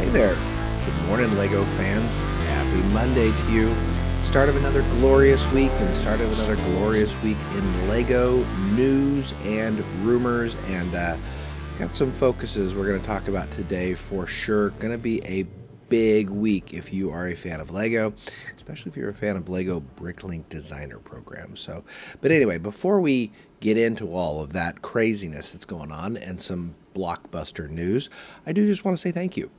Hey there. Good morning, LEGO fans. Happy Monday to you. Start of another glorious week and start of another glorious week in LEGO news and rumors. And got some focuses we're going to talk about today for sure. Going to be a big week if you are a fan of LEGO, especially if you're a fan of LEGO Bricklink Designer Program. But anyway, before we get into all of that craziness that's going on and some blockbuster news, I do just want to say thank you.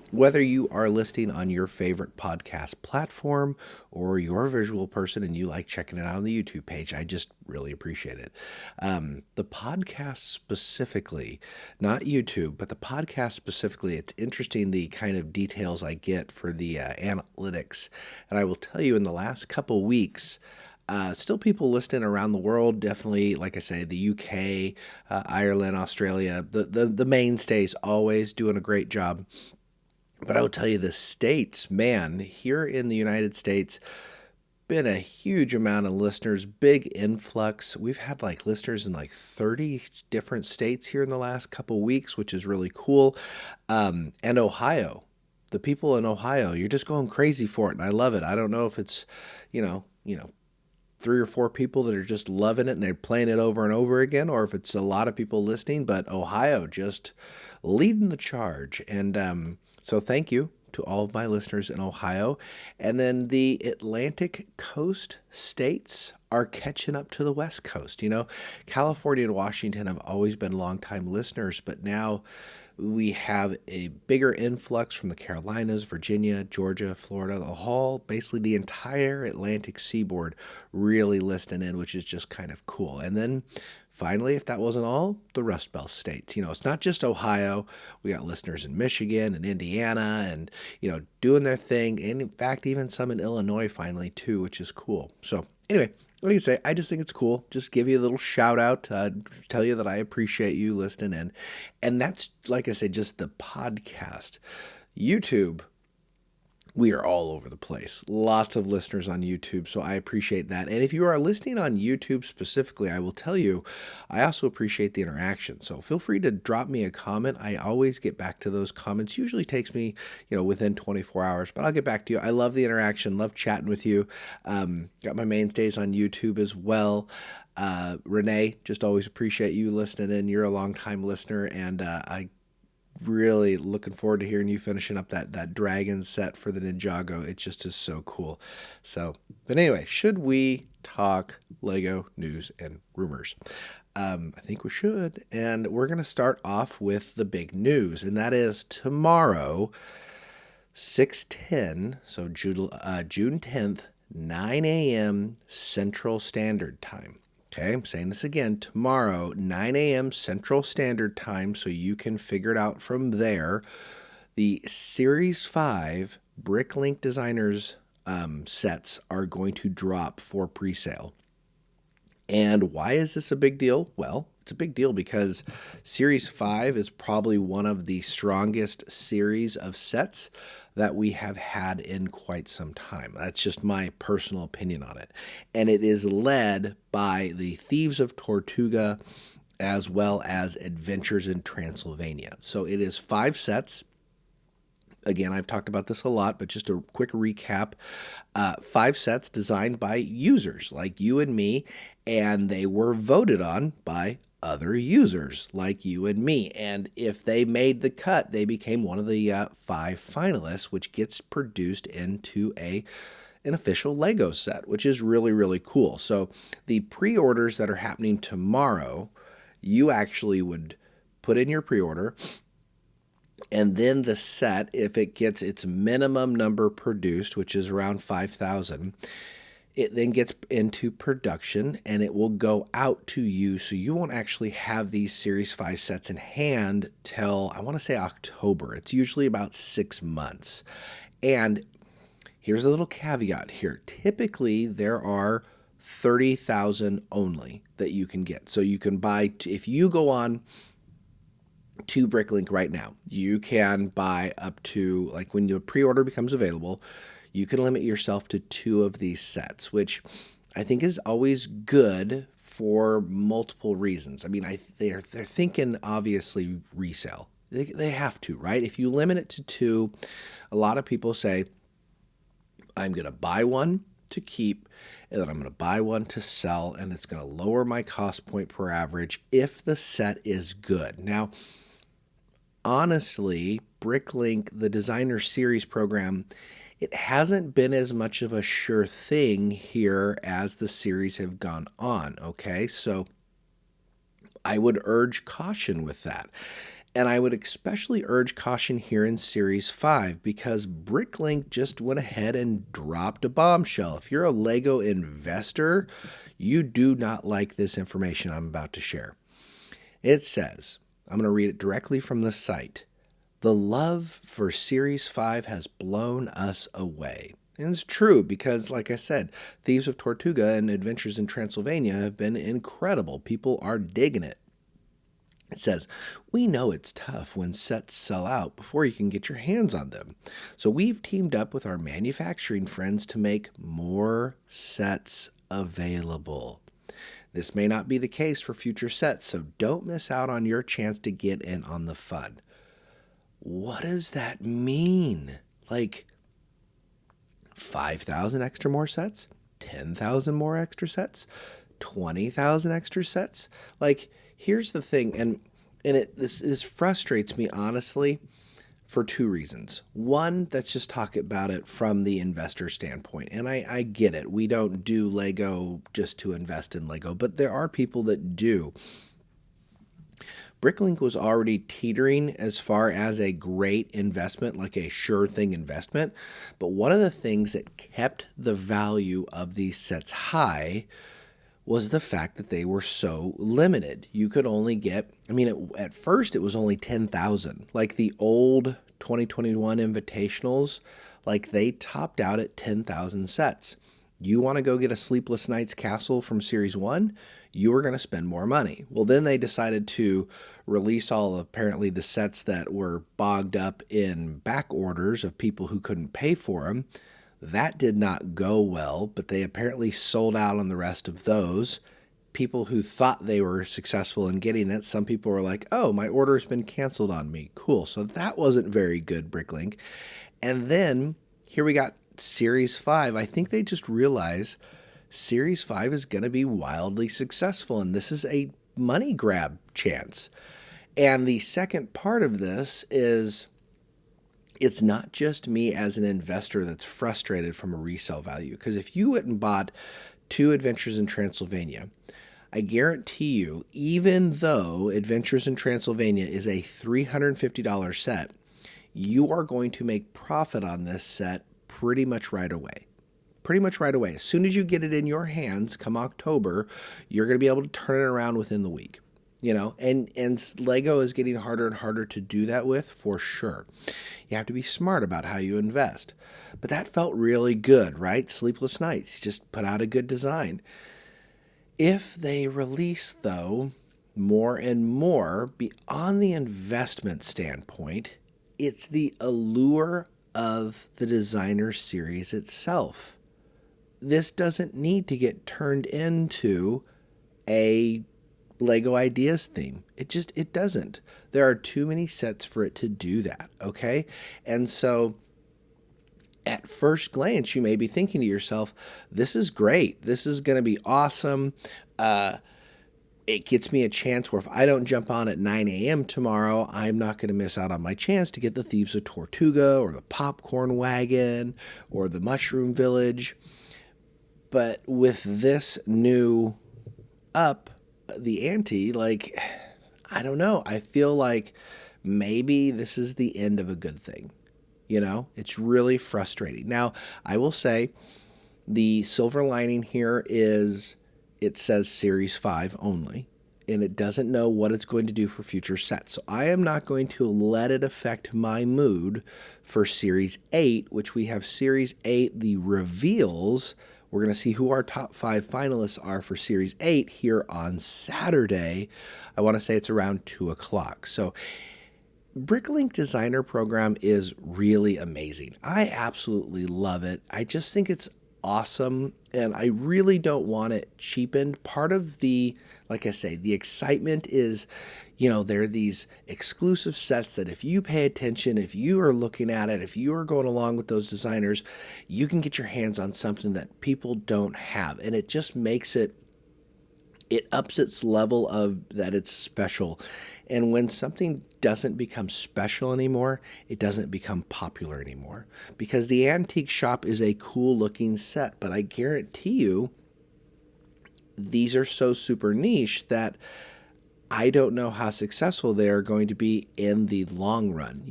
Whether you are listening on your favorite podcast platform or you're a visual person and you like checking it out on the YouTube page, I just really appreciate it. The podcast specifically, not YouTube, but the podcast specifically, it's interesting the kind of details I get for the analytics. And I will tell you, in the last couple weeks, still people listening around the world, definitely, like I say, the UK, Ireland, Australia, the mainstays always doing a great job. But I will tell you, the States, man, here in the United States, been a huge amount of listeners, big influx. We've had listeners in 30 different states here in the last couple weeks, which is really cool. And Ohio, the people in Ohio, you're just going crazy for it. And I love it. I don't know if it's, 3 or 4 people that are just loving it and they're playing it over and over again, or if it's a lot of people listening, but Ohio just leading the charge. And so thank you to all of my listeners in Ohio. And then the Atlantic coast states are catching up to the West Coast. California and Washington have always been longtime listeners, but now we have a bigger influx from the Carolinas, Virginia, Georgia, Florida, basically the entire Atlantic seaboard really listening in, which is just kind of cool. And then finally, if that wasn't all, the Rust Belt states. It's not just Ohio. We got listeners in Michigan and Indiana and, doing their thing. And in fact, even some in Illinois finally too, which is cool. So anyway, like I say, I just think it's cool. Just give you a little shout out, tell you that I appreciate you listening in. And that's, like I said, just the podcast. YouTube, we are all over the place. Lots of listeners on YouTube, so I appreciate that. And if you are listening on YouTube specifically, I will tell you, I also appreciate the interaction. So feel free to drop me a comment. I always get back to those comments. Usually takes me, within 24 hours, but I'll get back to you. I love the interaction, love chatting with you. Got my mainstays on YouTube as well. Renee, just always appreciate you listening in. You're a longtime listener, and I really looking forward to hearing you finishing up that dragon set for the Ninjago. It just is so cool. But anyway, should we talk LEGO news and rumors? I think we should. And we're going to start off with the big news, and that is tomorrow, 6/10, so June 10th, 9 a.m. Central Standard Time. Okay, I'm saying this again, tomorrow, 9 a.m. Central Standard Time, so you can figure it out from there. The Series 5 Bricklink Designers sets are going to drop for pre-sale. And why is this a big deal? Well, it's a big deal because Series 5 is probably one of the strongest series of sets that we have had in quite some time. That's just my personal opinion on it. And it is led by the Thieves of Tortuga as well as Adventures in Transylvania. So it is 5 sets. Again, I've talked about this a lot, but just a quick recap. 5 sets designed by users like you and me, and they were voted on by other users like you and me. And if they made the cut, they became one of the 5 finalists, which gets produced into an official LEGO set, which is really, really cool. So the pre-orders that are happening tomorrow, you actually would put in your pre-order, and then the set, if it gets its minimum number produced, which is around 5,000, it then gets into production and it will go out to you. So you won't actually have these Series 5 sets in hand till, I want to say, October. It's usually about 6 months. And here's a little caveat here. Typically, there are 30,000 only that you can get. So you can buy, if you go on to Bricklink right now, you can buy up to, when the pre-order becomes available, you can limit yourself to 2 of these sets, which I think is always good for multiple reasons. I mean, they're thinking obviously resale. They have to, right? If you limit it to 2, a lot of people say, I'm going to buy one to keep, and then I'm going to buy one to sell, and it's going to lower my cost point per average if the set is good. Now, honestly, Bricklink, the designer series program, it hasn't been as much of a sure thing here as the series have gone on, okay? So I would urge caution with that. And I would especially urge caution here in Series 5 because Bricklink just went ahead and dropped a bombshell. If you're a Lego investor, you do not like this information I'm about to share. It says, I'm going to read it directly from the site, "The love for Series 5 has blown us away." And it's true because, like I said, Thieves of Tortuga and Adventures in Transylvania have been incredible. People are digging it. It says, "We know it's tough when sets sell out before you can get your hands on them. So we've teamed up with our manufacturing friends to make more sets available. This may not be the case for future sets, so don't miss out on your chance to get in on the fun." What does that mean? Like 5,000 extra more sets? 10,000 more extra sets? 20,000 extra sets? Like, here's the thing, and this frustrates me honestly for 2 reasons. One, let's just talk about it from the investor standpoint, and I get it. We don't do Lego just to invest in Lego, but there are people that do. Bricklink was already teetering as far as a great investment, like a sure thing investment, but one of the things that kept the value of these sets high was the fact that they were so limited. You could only get, at first it was only 10,000. Like the old 2021 invitationals, like they topped out at 10,000 sets. You want to go get a Sleepless Nights Castle from Series 1? You are going to spend more money. Well, then they decided to release all apparently the sets that were bogged up in back orders of people who couldn't pay for them. That did not go well, but they apparently sold out on the rest of those. People who thought they were successful in getting it, some people were like, oh, my order has been canceled on me. Cool. So that wasn't very good, Bricklink. And then here we got Series 5. I think they just realized Series 5 is going to be wildly successful, and this is a money grab chance. And the second part of this is it's not just me as an investor that's frustrated from a resale value. Because if you went and bought 2 Adventures in Transylvania, I guarantee you, even though Adventures in Transylvania is a $350 set, you are going to make profit on this set pretty much right away. Pretty much right away. As soon as you get it in your hands, come October, you're going to be able to turn it around within the week. And Lego is getting harder and harder to do that with, for sure. You have to be smart about how you invest. But that felt really good, right? Sleepless Nights, just put out a good design. If they release, though, more and more, beyond the investment standpoint, it's the allure of the designer series itself. This doesn't need to get turned into a Lego Ideas theme. It doesn't. There are too many sets for it to do that, okay? And so at first glance, you may be thinking to yourself, this is great. This is going to be awesome. It gets me a chance where if I don't jump on at 9 a.m. tomorrow, I'm not going to miss out on my chance to get the Thieves of Tortuga or the Popcorn Wagon or the Mushroom Village. But with this new up the ante, like, I don't know. I feel like maybe this is the end of a good thing. It's really frustrating. Now, I will say the silver lining here is it says Series 5 only, and it doesn't know what it's going to do for future sets. So I am not going to let it affect my mood for Series 8, which we have Series 8, the reveals. We're going to see who our top 5 finalists are for Series 8 here on Saturday. I want to say it's around 2 o'clock. So Bricklink Designer Program is really amazing. I absolutely love it. I just think it's awesome, and I really don't want it cheapened. Part of the, like I say, the excitement is, there are these exclusive sets that if you pay attention, if you are looking at it, if you are going along with those designers, you can get your hands on something that people don't have, and it just makes it ups its level of that it's special. And when something doesn't become special anymore, it doesn't become popular anymore. Because the antique shop is a cool looking set, but I guarantee you, these are so super niche that I don't know how successful they are going to be in the long run,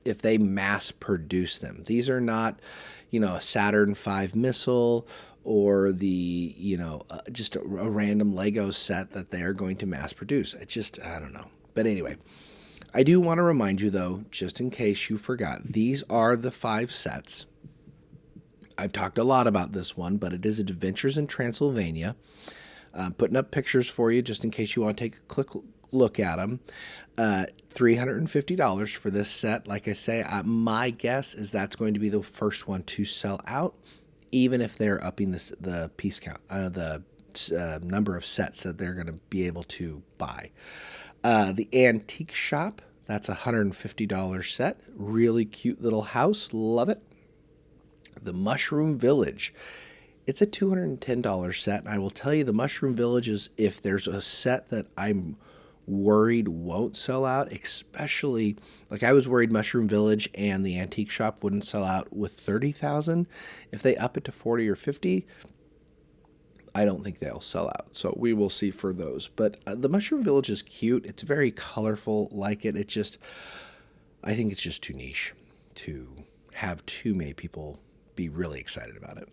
if they mass produce them. These are not, a Saturn V missile or the, just a random Lego set that they are going to mass produce. I don't know. But anyway, I do want to remind you, though, just in case you forgot, these are the 5 sets. I've talked a lot about this one, but it is Adventures in Transylvania. Putting up pictures for you just in case you want to take a quick look at them. $350 for this set. Like I say, my guess is that's going to be the first one to sell out, even if they're upping the piece count, the number of sets that they're going to be able to buy. The Antique Shop, that's a $150 set. Really cute little house. Love it. The Mushroom Village. It's a $210 set, and I will tell you the Mushroom Village is, if there's a set that I'm worried won't sell out, especially, like I was worried Mushroom Village and the Antique Shop wouldn't sell out with 30,000. If they up it to 40 or 50, I don't think they'll sell out. So we will see for those. But the Mushroom Village is cute. It's very colorful, like it. I think it's just too niche to have too many people be really excited about it.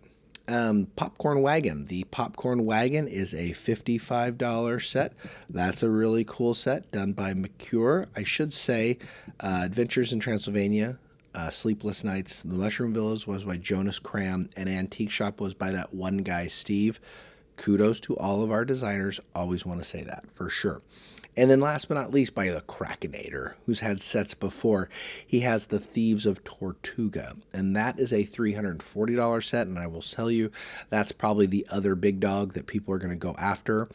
Popcorn Wagon. The Popcorn Wagon is a $55 set. That's a really cool set done by McCure. I should say Adventures in Transylvania, Sleepless Nights, The Mushroom Village was by Jonas Cram, and Antique Shop was by that one guy, Steve. Kudos to all of our designers. Always want to say that for sure. And then last but not least, by the Krakenator, who's had sets before. He has the Thieves of Tortuga, and that is a $340 set, and I will tell you, that's probably the other big dog that people are going to go after.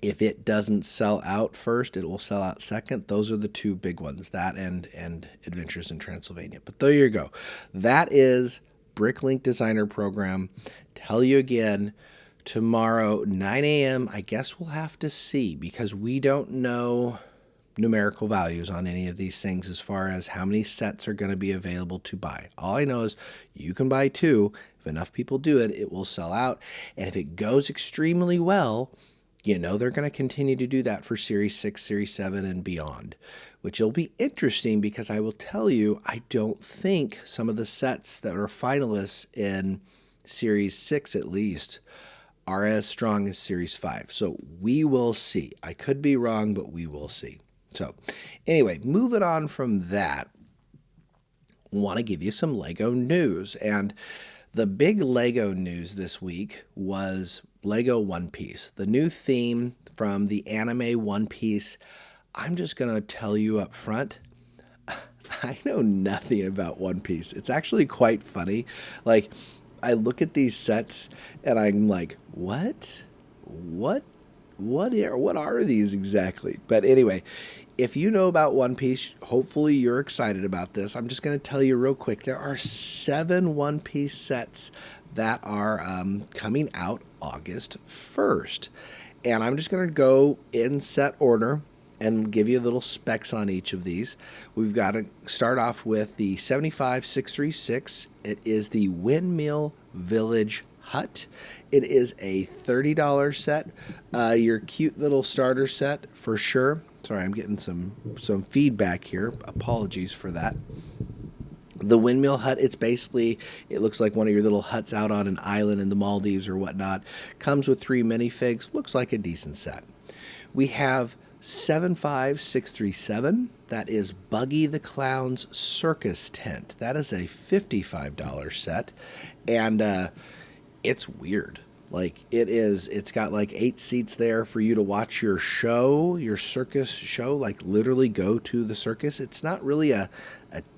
If it doesn't sell out first, it will sell out second. Those are the two big ones, that and Adventures in Transylvania. But there you go. That is Bricklink Designer Program. Tell you again, tomorrow, 9 a.m., I guess we'll have to see, because we don't know numerical values on any of these things as far as how many sets are going to be available to buy. All I know is you can buy 2. If enough people do it, it will sell out. And if it goes extremely well, they're going to continue to do that for Series 6, Series 7, and beyond, which will be interesting, because I will tell you, I don't think some of the sets that are finalists in Series 6 at least are as strong as Series 5. So we will see. I could be wrong, but we will see. So anyway, moving on from that, I want to give you some Lego news. And the big Lego news this week was Lego One Piece, the new theme from the anime One Piece. I'm just going to tell you up front, I know nothing about One Piece. It's actually quite funny. Like, I look at these sets and I'm like, what are these exactly? But anyway, if you know about One Piece, hopefully you're excited about this. I'm just going to tell you real quick. There are 7 One Piece sets that are coming out August 1st. And I'm just going to go in set order and give you little specs on each of these. We've got to start off with the 75636. It is the Windmill Village Hut. It is a $30 set. Your cute little starter set for sure. Sorry, I'm getting some feedback here. Apologies for that. The Windmill Hut, it looks like one of your little huts out on an island in the Maldives or whatnot. Comes with 3 minifigs. Looks like a decent set. We have 75637. That is Buggy the Clown's Circus Tent. That is a $55 set. And it's weird. Like, it's got like 8 seats there for you to watch your show, your circus show, like literally go to the circus. It's not really a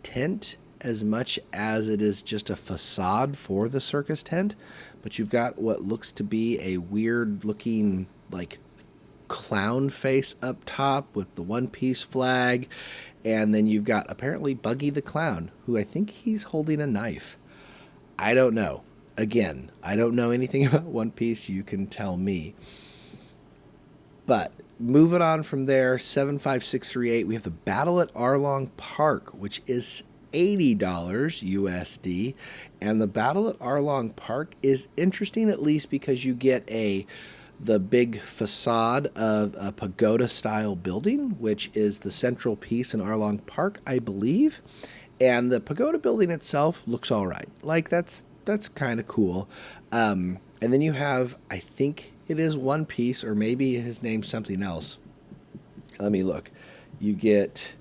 tent. as much as it is just a facade for the circus tent, but you've got what looks to be a weird looking like clown face up top with the one piece flag, and then you've got apparently Buggy the Clown, who I think he's holding a knife. I don't know. Again, I don't know anything about One Piece. You can tell me. But moving on from there, 75638, we have the Battle at Arlong Park, which is $80 USD. And the Battle at Arlong Park is interesting, at least because you get the big facade of a pagoda-style building, which is the central piece in Arlong Park, I believe. And the pagoda building itself looks all right. Like, that's kind of cool. And then you have, I think it is One Piece, or maybe his name's something else. Let me look. You get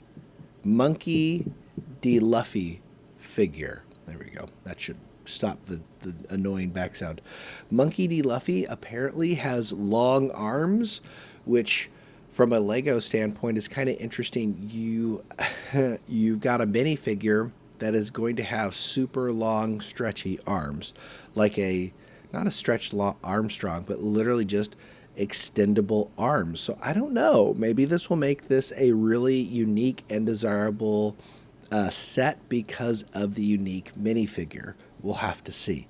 Monkey D. Luffy figure. There we go. That should stop the annoying back sound. Monkey D. Luffy apparently has long arms, which from a Lego standpoint is kind of interesting. You've got a minifigure that is going to have super long, stretchy arms, like not a stretched Armstrong, but literally just extendable arms. So I don't know. Maybe this will make this a really unique and desirable set because of the unique minifigure. We'll have to see.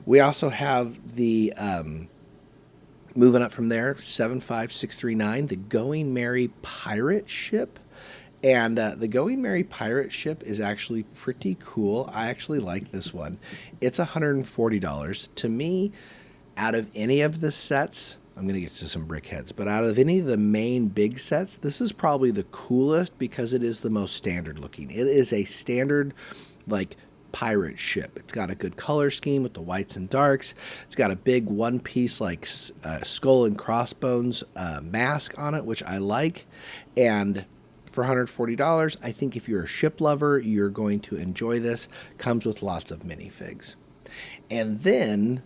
We also have the, moving up from there, 75639, the Going Merry pirate ship. And the Going Merry pirate ship is actually pretty cool. I actually like this one. It's $140. To me, out of any of the sets, I'm going to get to some brickheads, but out of any of the main big sets, this is probably the coolest because it is the most standard looking. It is a standard, like, pirate ship. It's got a good color scheme with the whites and darks. It's got a big one piece like skull and crossbones mask on it, which I like. And for $140, I think if you're a ship lover, you're going to enjoy this. Comes with lots of minifigs. And then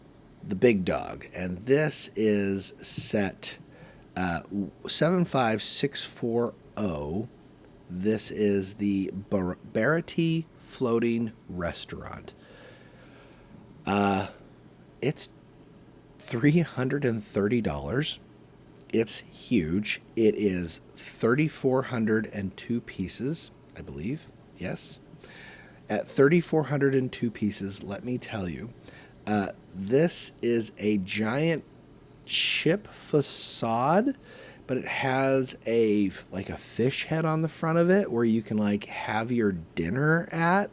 the big dog, and this is set 75640. This is the Barati Floating Restaurant. It's $330. It's huge. It is 3,402 pieces, I believe. Yes. At 3,402 pieces, let me tell you, this is a giant ship facade, but it has a fish head on the front of it where you can like have your dinner at.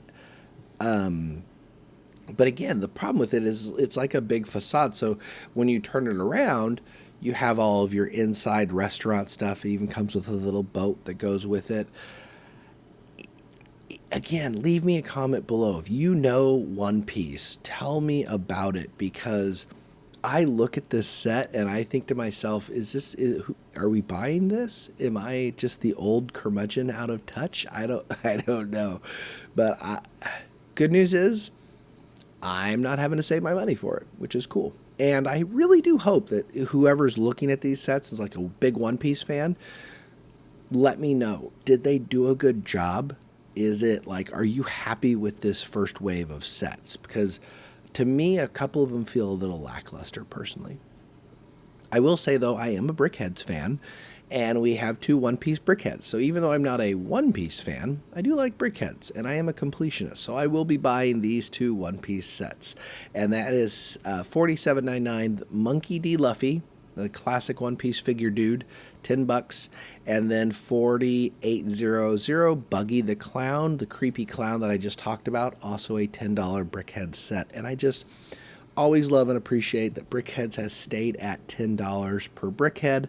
But again, the problem with it is it's like a big facade. So when you turn it around, you have all of your inside restaurant stuff. It even comes with a little boat that goes with it. Again, leave me a comment below. If you know One Piece, tell me about it, because I look at this set and I think to myself, are we buying this? Am I just the old curmudgeon out of touch? I don't know. But good news is I'm not having to save my money for it, which is cool. And I really do hope that whoever's looking at these sets is like a big One Piece fan. Let me know. Did they do a good job? Is it like, are you happy with this first wave of sets? Because to me, a couple of them feel a little lackluster personally. I will say, though, I am a Brickheads fan, and we have 2 One Piece Brickheads. So even though I'm not a One Piece fan, I do like Brickheads, and I am a completionist. So I will be buying these 2 One Piece sets. And that is $47.99, Monkey D. Luffy, the classic One Piece figure dude, $10. And then $48.00, Buggy the Clown, the creepy clown that I just talked about, also a $10 Brickhead set. And I just always love and appreciate that Brickheads has stayed at $10 per Brickhead.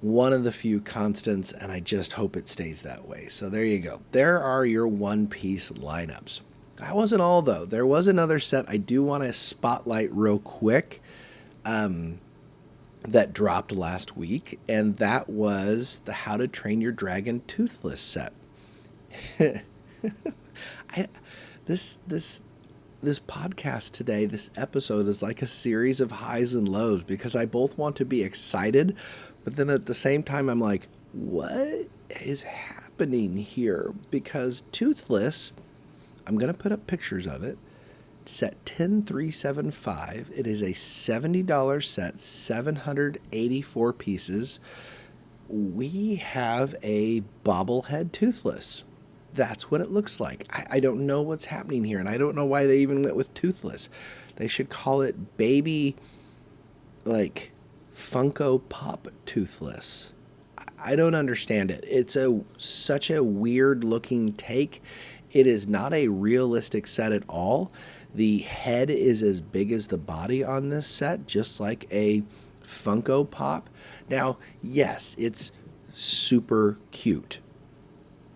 One of the few constants, and I just hope it stays that way. So there you go. There are your One Piece lineups. That wasn't all, though. There was another set I do want to spotlight real quick that dropped last week, and that was the How to Train Your Dragon Toothless set. This podcast today, this episode is like a series of highs and lows because I both want to be excited, but then at the same time I'm like, what is happening here? Because Toothless I'm going to put up pictures of it. Set 10375. It is a $70 set, 784 pieces. We have a bobblehead toothless. That's what it looks like. I don't know what's happening here, and I don't know why they even went with toothless. They should call it baby, like, Funko Pop toothless. I don't understand it. It's such a weird looking take. It is not a realistic set at all. The head is as big as the body on this set, just like a Funko Pop. Now, yes, it's super cute,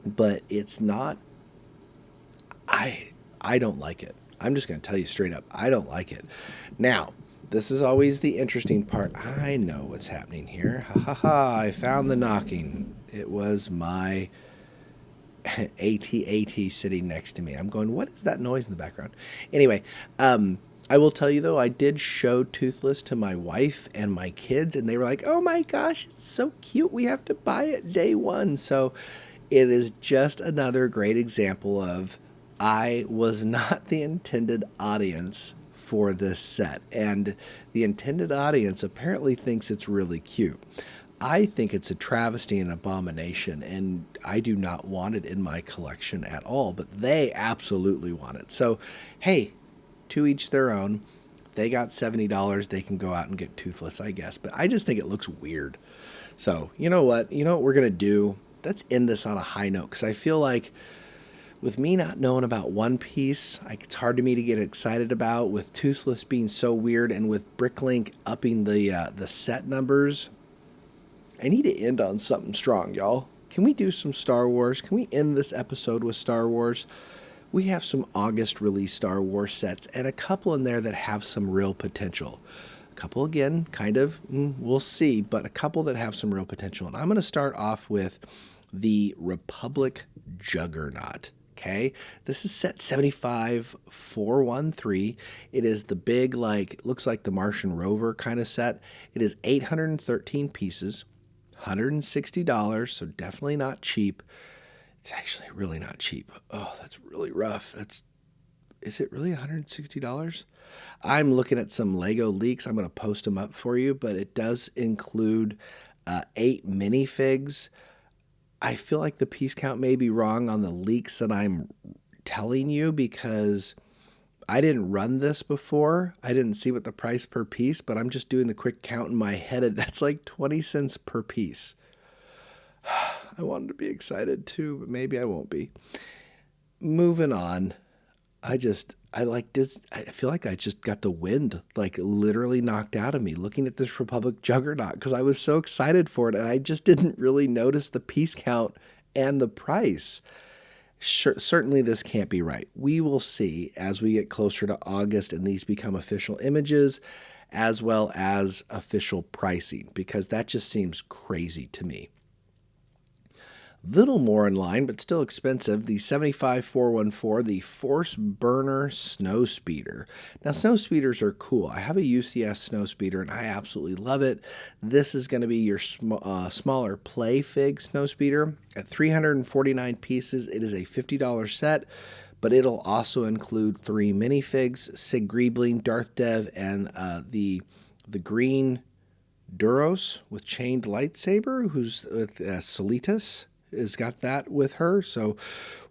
but it's not. I don't like it. I'm just going to tell you straight up. I don't like it. Now, this is always the interesting part. I know what's happening here. Ha ha ha, I found the knocking. It was my AT-AT sitting next to me. I'm going, what is that noise in the background? Anyway, I will tell you though, I did show Toothless to my wife and my kids, and they were like, oh my gosh, it's so cute. We have to buy it day one. So it is just another great example of I was not the intended audience for this set, and the intended audience apparently thinks it's really cute. I think it's a travesty and abomination, and I do not want it in my collection at all, but they absolutely want it. So, hey, to each their own. They got $70, they can go out and get Toothless, I guess, but I just think it looks weird. So, you know what? You know what we're going to do? Let's end this on a high note, because I feel like with me not knowing about One Piece, it's hard to me to get excited about, with Toothless being so weird, and with Bricklink upping the set numbers. I need to end on something strong, y'all. Can we do some Star Wars? Can we end this episode with Star Wars? We have some August release Star Wars sets, and a couple in there that have some real potential. A couple, again, kind of, we'll see, but a couple that have some real potential. And I'm going to start off with the Republic Juggernaut. Okay, this is set 75413. It is the big, like, looks like the Martian rover kind of set. It is 813 pieces, $160, so definitely not cheap. It's actually really not cheap. Oh, that's really rough. Is it really $160? I'm looking at some Lego leaks. I'm going to post them up for you, but it does include 8 minifigs. I feel like the piece count may be wrong on the leaks that I'm telling you, because I didn't run this before. I didn't see what the price per piece, but I'm just doing the quick count in my head. That's like 20 cents per piece. I wanted to be excited too, but maybe I won't be. Moving on. I feel like I just got the wind like literally knocked out of me looking at this Republic Juggernaut, because I was so excited for it and I just didn't really notice the piece count and the price. Certainly this can't be right. We will see as we get closer to August and these become official images, as well as official pricing, because that just seems crazy to me. Little more in line, but still expensive, the 75414, the Force Burner Snow Speeder. Now, snow speeders are cool. I have a UCS snow speeder, and I absolutely love it. This is going to be your smaller play fig snow speeder at 349 pieces. It is a $50 set, but it'll also include 3 minifigs, Sig Greebling, Darth Dev, and the green Duros with chained lightsaber, who's with Solitas. Has got that with her, so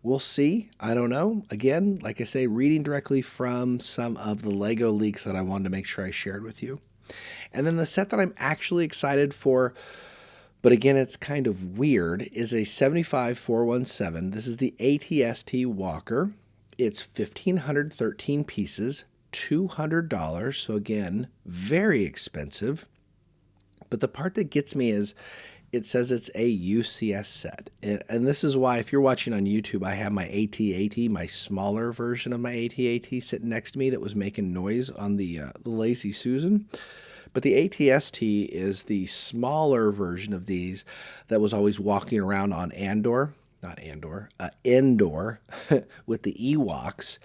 we'll see. I don't know. Again, like I say, reading directly from some of the Lego leaks that I wanted to make sure I shared with you. And then the set that I'm actually excited for, but again, it's kind of weird, is a 75417. This is the ATST Walker. It's 1,513 pieces, $200. So again, very expensive. But the part that gets me is it says it's a UCS set. And this is why, if you're watching on YouTube, I have my AT-AT, my smaller version of my AT-AT sitting next to me that was making noise on the Lazy Susan. But the ATST is the smaller version of these that was always walking around on Endor with the Ewoks,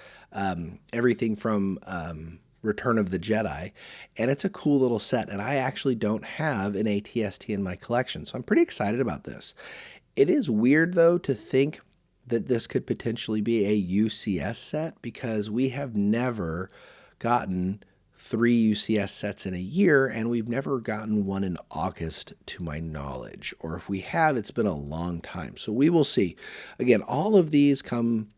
everything from Return of the Jedi, and it's a cool little set, and I actually don't have an ATST in my collection, so I'm pretty excited about this. It is weird, though, to think that this could potentially be a UCS set because we have never gotten 3 UCS sets in a year, and we've never gotten one in August to my knowledge. Or if we have, it's been a long time. So we will see. Again, all of these come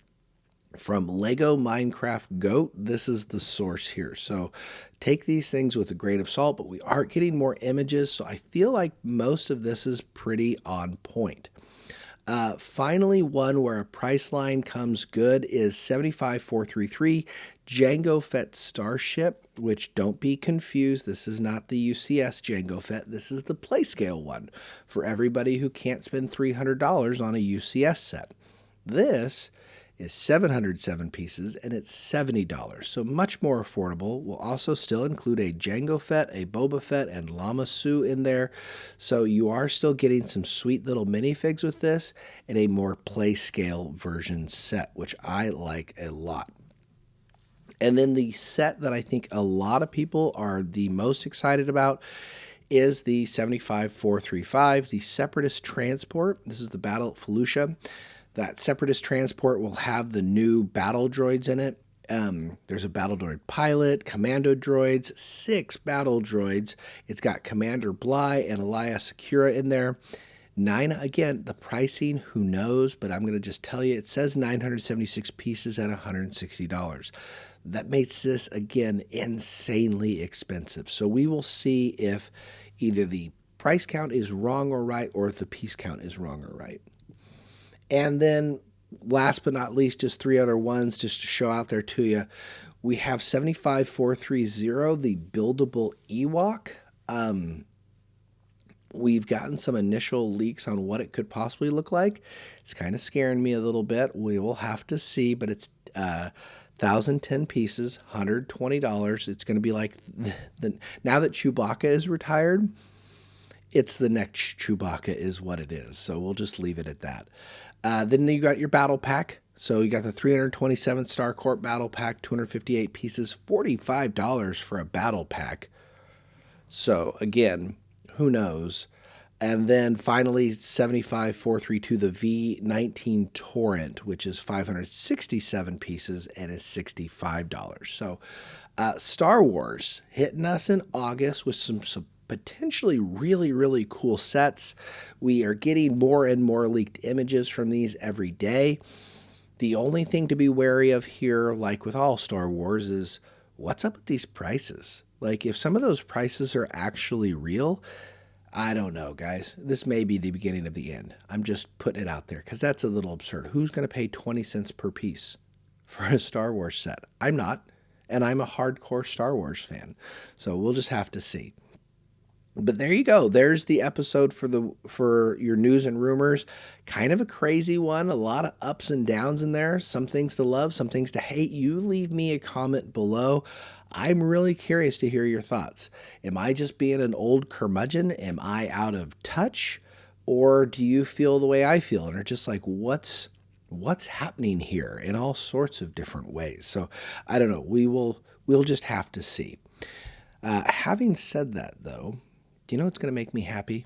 from Lego Minecraft Goat. This is the source here. So take these things with a grain of salt, but we are getting more images. So I feel like most of this is pretty on point. Finally, one where a price line comes good is 75433 Jango Fett Starship, which don't be confused. This is not the UCS Jango Fett. This is the PlayScale one for everybody who can't spend $300 on a UCS set. This is 707 pieces, and it's $70, so much more affordable. We'll also still include a Jango Fett, a Boba Fett, and Llama Su in there, so you are still getting some sweet little minifigs with this and a more play scale version set, which I like a lot. And then the set that I think a lot of people are the most excited about is the 75435, the Separatist Transport. This is the Battle at Felucia. That Separatist Transport will have the new battle droids in it. There's a battle droid pilot, commando droids, 6 battle droids. It's got Commander Bly and Elias Sakura in there. Again, the pricing, who knows, but I'm going to just tell you, it says 976 pieces at $160. That makes this, again, insanely expensive. So we will see if either the price count is wrong or right, or if the piece count is wrong or right. And then last but not least, just 3 other ones just to show out there to you. We have 75430, the buildable Ewok. We've gotten some initial leaks on what it could possibly look like. It's kind of scaring me a little bit. We will have to see, but it's 1,010 pieces, $120. It's going to be like, now that Chewbacca is retired, it's the next Chewbacca is what it is. So we'll just leave it at that. Then you got your battle pack. So you got the 327 Star Corp battle pack, 258 pieces, $45 for a battle pack. So again, who knows? And then finally, 75432, the V19 Torrent, which is 567 pieces and is $65. So Star Wars hitting us in August with some potentially really, really cool sets. We are getting more and more leaked images from these every day. The only thing to be wary of here, like with all Star Wars, is what's up with these prices? Like, if some of those prices are actually real, I don't know, guys. This may be the beginning of the end. I'm just putting it out there because that's a little absurd. Who's going to pay 20 cents per piece for a Star Wars set? I'm not, and I'm a hardcore Star Wars fan. So we'll just have to see. But there you go. There's the episode for your news and rumors. Kind of a crazy one. A lot of ups and downs in there. Some things to love, some things to hate. You leave me a comment below. I'm really curious to hear your thoughts. Am I just being an old curmudgeon? Am I out of touch? Or do you feel the way I feel and are just like, what's happening here in all sorts of different ways? So I don't know. We'll just have to see. Having said that, though, do you know what's going to make me happy?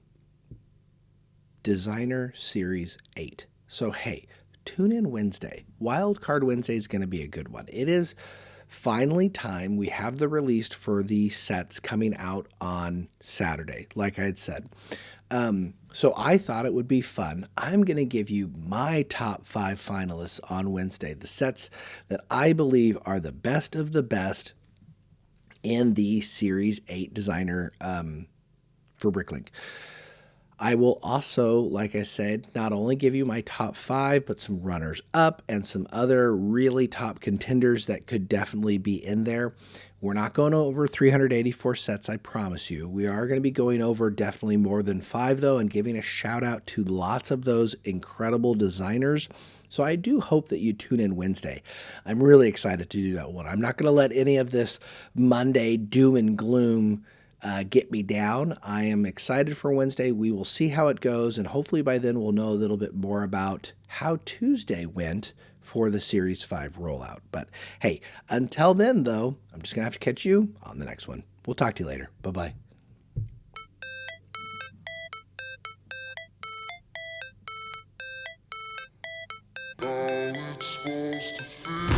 Designer Series 8. So, hey, tune in Wednesday. Wildcard Wednesday is going to be a good one. It is finally time. We have the release for the sets coming out on Saturday, like I had said. So I thought it would be fun. I'm going to give you my top 5 finalists on Wednesday, the sets that I believe are the best of the best in the Series 8 Designer for Bricklink. I will also, like I said, not only give you my top 5, but some runners up and some other really top contenders that could definitely be in there. We're not going over 384 sets, I promise you. We are going to be going over definitely more than 5, though, and giving a shout out to lots of those incredible designers. So I do hope that you tune in Wednesday. I'm really excited to do that one. I'm not going to let any of this Monday doom and gloom get me down. I am excited for Wednesday. We will see how it goes, and hopefully by then we'll know a little bit more about how Tuesday went for the Series 5 rollout. But hey, until then, though, I'm just going to have to catch you on the next one. We'll talk to you later. Bye-bye. How it's supposed to feel.